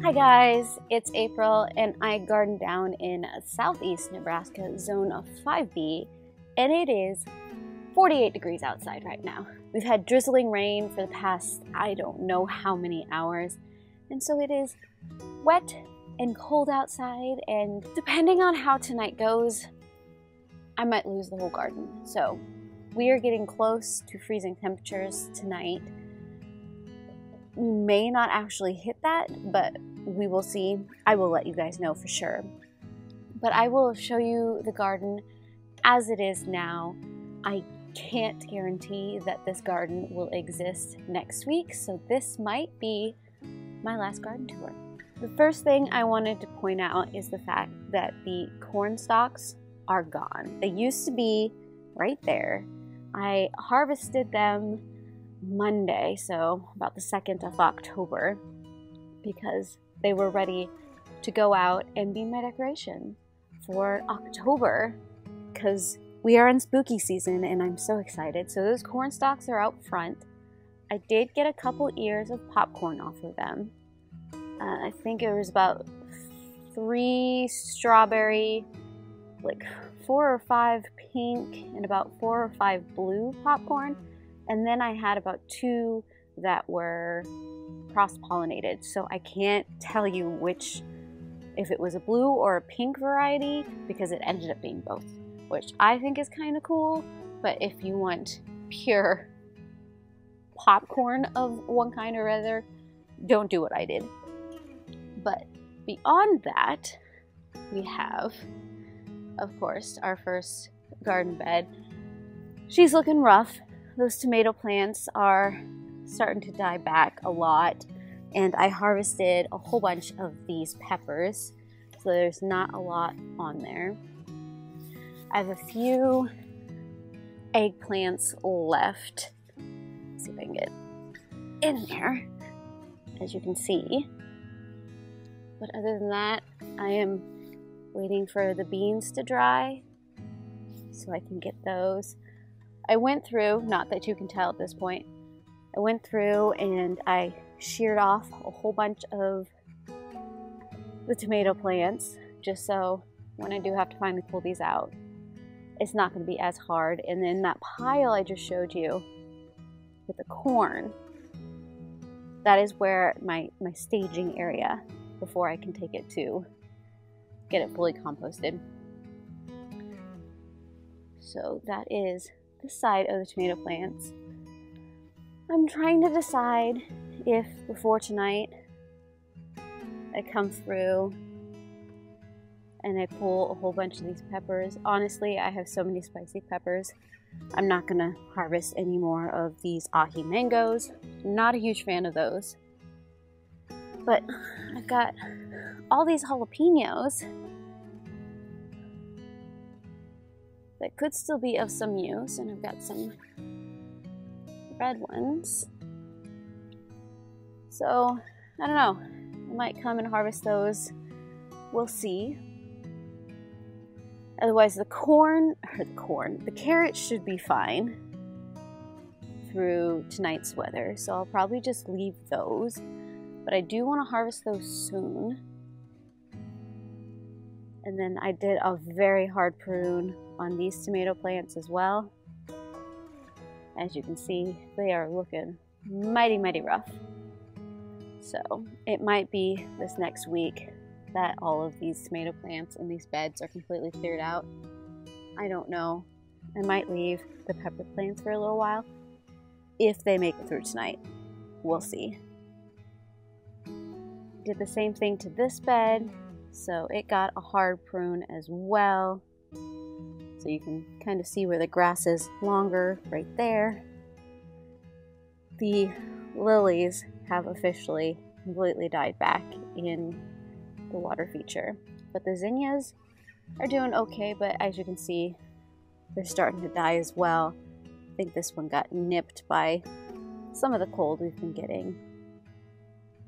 Hi guys, it's April and I garden down in southeast Nebraska, zone of 5B, and it is 48 degrees outside right now. We've had drizzling rain for the past I don't know how many hours, and so it is wet and cold outside, and depending on how tonight goes, I might lose the whole garden. So we are getting close to freezing temperatures tonight. We may not actually hit that, but we will see. I will let you guys know for sure. But I will show you the garden as it is now. I can't guarantee that this garden will exist next week, so this might be my last garden tour. The first thing I wanted to point out is the fact that the corn stalks are gone. They used to be right there. I harvested them Monday, so about the 2nd of October, because they were ready to go out and be my decoration for October, because we are in spooky season and I'm so excited. So those corn stalks are out front. I did get a couple ears of popcorn off of them. I think it was about 3 strawberry, like 4 or 5 pink, and about 4 or 5 blue popcorn. And then I had about 2 that were cross-pollinated. So I can't tell you which, if it was a blue or a pink variety, because it ended up being both, which I think is kind of cool. But if you want pure popcorn of one kind or other, don't do what I did. But beyond that, we have, of course, our first garden bed. She's looking rough. Those tomato plants are starting to die back a lot, and I harvested a whole bunch of these peppers, so there's not a lot on there. I have a few eggplants left. Let's see if I can get in there, as you can see. But other than that, I am waiting for the beans to dry so I can get those. I went through, not that you can tell at this point, I went through and I sheared off a whole bunch of the tomato plants, just so when I do have to finally pull these out, it's not going to be as hard. And then that pile I just showed you with the corn, that is where my staging area before I can take it to get it fully composted. So that is the side of the tomato plants. I'm trying to decide if before tonight I come through and I pull a whole bunch of these peppers. Honestly, I have so many spicy peppers. I'm not gonna harvest any more of these ahi mangoes. Not a huge fan of those. But I've got all these jalapenos that could still be of some use, and I've got some red ones. So, I don't know. I might come and harvest those. We'll see. Otherwise, the carrots should be fine through tonight's weather, so I'll probably just leave those. But I do want to harvest those soon. And then I did a very hard prune on these tomato plants as well. As you can see, they are looking mighty, mighty rough. So it might be this next week that all of these tomato plants in these beds are completely cleared out. I don't know. I might leave the pepper plants for a little while. If they make it through tonight, we'll see. Did the same thing to this bed. So it got a hard prune as well. So you can kind of see where the grass is longer right there. The lilies have officially completely died back in the water feature. But the zinnias are doing okay, but as you can see, they're starting to die as well. I think this one got nipped by some of the cold we've been getting.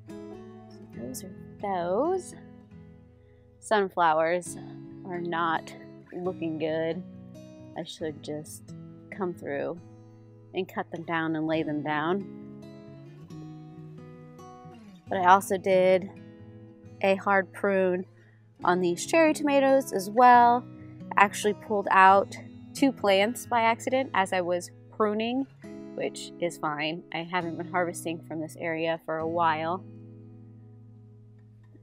So those are those. Sunflowers are not looking good. I should just come through and cut them down and lay them down. But I also did a hard prune on these cherry tomatoes as well. Actually pulled out 2 plants by accident as I was pruning, which is fine. I haven't been harvesting from this area for a while.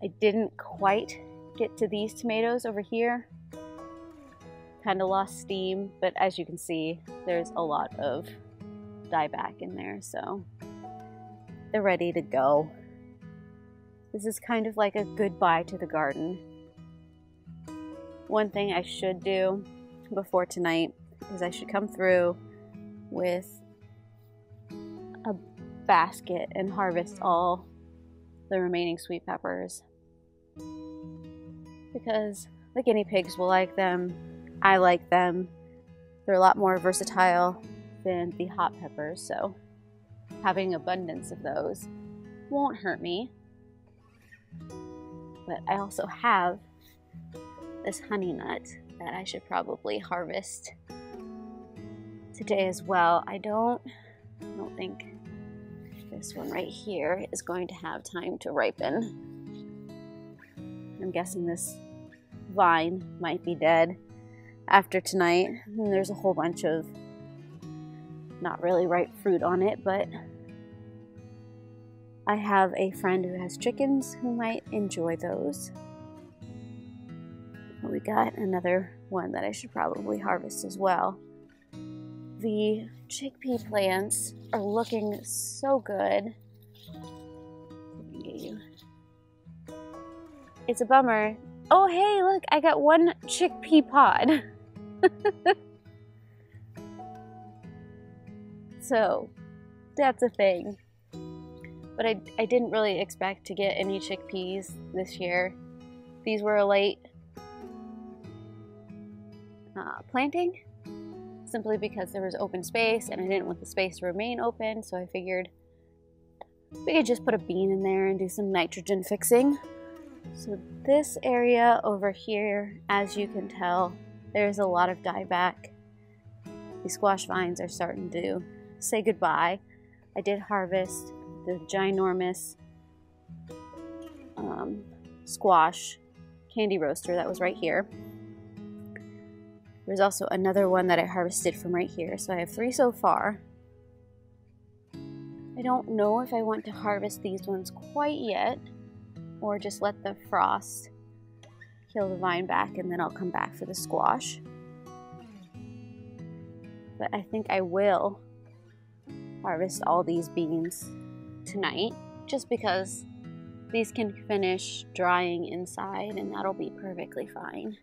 I didn't quite get to these tomatoes over here. Kind of lost steam, but as you can see, there's a lot of dieback in there, so they're ready to go. This is kind of like a goodbye to the garden. One thing I should do before tonight is I should come through with a basket and harvest all the remaining sweet peppers, because the guinea pigs will like them. I like them. They're a lot more versatile than the hot peppers, so having abundance of those won't hurt me. But I also have this honey nut that I should probably harvest today as well. I don't think this one right here is going to have time to ripen. I'm guessing this vine might be dead after tonight. And there's a whole bunch of not really ripe fruit on it, but I have a friend who has chickens who might enjoy those. But we got another one that I should probably harvest as well. The chickpea plants are looking so good. It's a bummer. Oh hey, look, I got 1 chickpea pod. So that's a thing. But I didn't really expect to get any chickpeas this year. These were a late planting, simply because there was open space and I didn't want the space to remain open, so I figured we could just put a bean in there and do some nitrogen fixing. So this area over here, as you can tell, there's a lot of dieback. These squash vines are starting to say goodbye. I did harvest the ginormous squash candy roaster that was right here. There's also another one that I harvested from right here, so I have 3 so far. I don't know if I want to harvest these ones quite yet, or just let the frost kill the vine back and then I'll come back for the squash. But I think I will harvest all these beans tonight, just because these can finish drying inside and that'll be perfectly fine.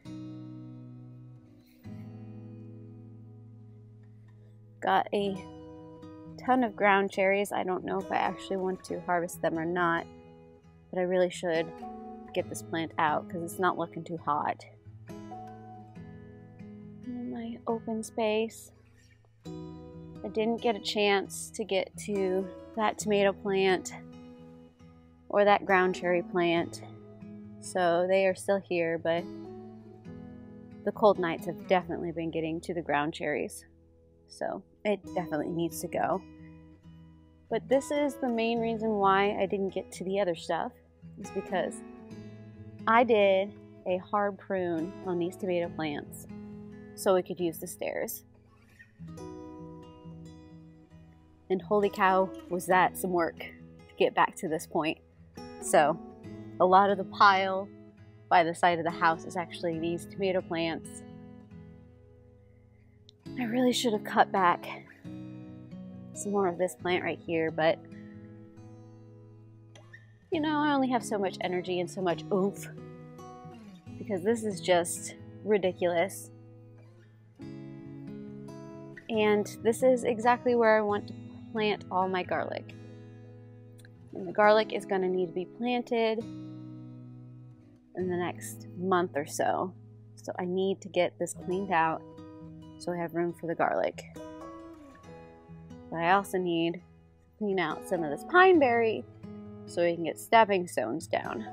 Got a ton of ground cherries. I don't know if I actually want to harvest them or not, but I really should get this plant out because it's not looking too hot. In my open space, I didn't get a chance to get to that tomato plant or that ground cherry plant, so they are still here, but the cold nights have definitely been getting to the ground cherries, so it definitely needs to go. But this is the main reason why I didn't get to the other stuff, is because I did a hard prune on these tomato plants so we could use the stairs. And holy cow, was that some work to get back to this point. So a lot of the pile by the side of the house is actually these tomato plants. I really should have cut back some more of this plant right here, but you know, I only have so much energy and so much oomph because this is just ridiculous. And this is exactly where I want to plant all my garlic. And the garlic is going to need to be planted in the next month or so. So I need to get this cleaned out so I have room for the garlic. But I also need to clean out some of this pineberry so we can get stepping stones down.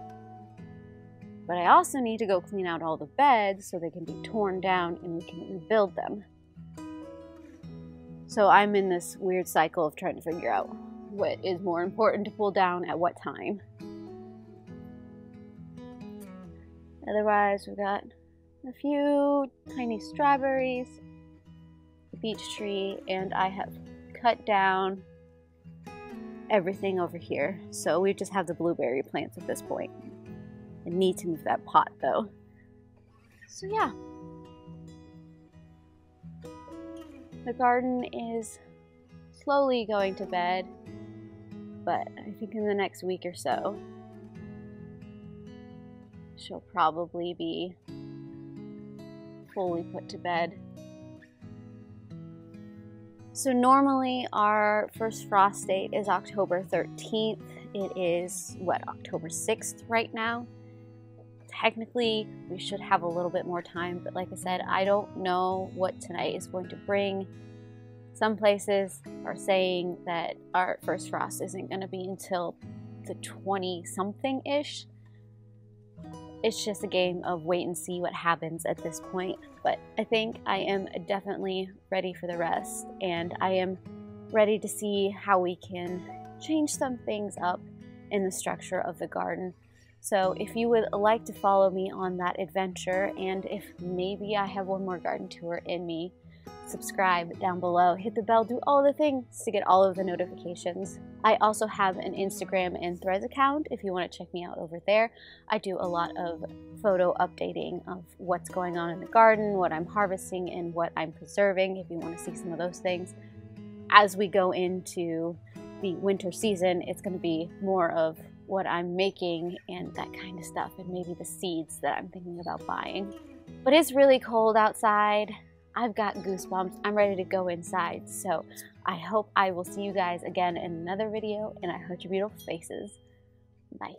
But I also need to go clean out all the beds so they can be torn down and we can rebuild them. So I'm in this weird cycle of trying to figure out what is more important to pull down at what time. Otherwise, we've got a few tiny strawberries, a beech tree, and I have cut down everything over here. So we just have the blueberry plants at this point. I need to move that pot though. So yeah. The garden is slowly going to bed, but I think in the next week or so, she'll probably be fully put to bed. So normally our first frost date is October 13th. It is, October 6th right now. Technically, we should have a little bit more time, but like I said, I don't know what tonight is going to bring. Some places are saying that our first frost isn't going to be until the 20-something-ish. It's just a game of wait and see what happens at this point. But I think I am definitely ready for the rest, and I am ready to see how we can change some things up in the structure of the garden. So if you would like to follow me on that adventure, and if maybe I have one more garden tour in me, subscribe down below, hit the bell, do all the things to get all of the notifications. I also have an Instagram and Threads account if you want to check me out over there. I do a lot of photo updating of what's going on in the garden, what I'm harvesting, and what I'm preserving if you want to see some of those things. As we go into the winter season, it's going to be more of what I'm making and that kind of stuff, and maybe the seeds that I'm thinking about buying. But it's really cold outside. I've got goosebumps. I'm ready to go inside. So I hope I will see you guys again in another video, and I heart your beautiful faces. Bye.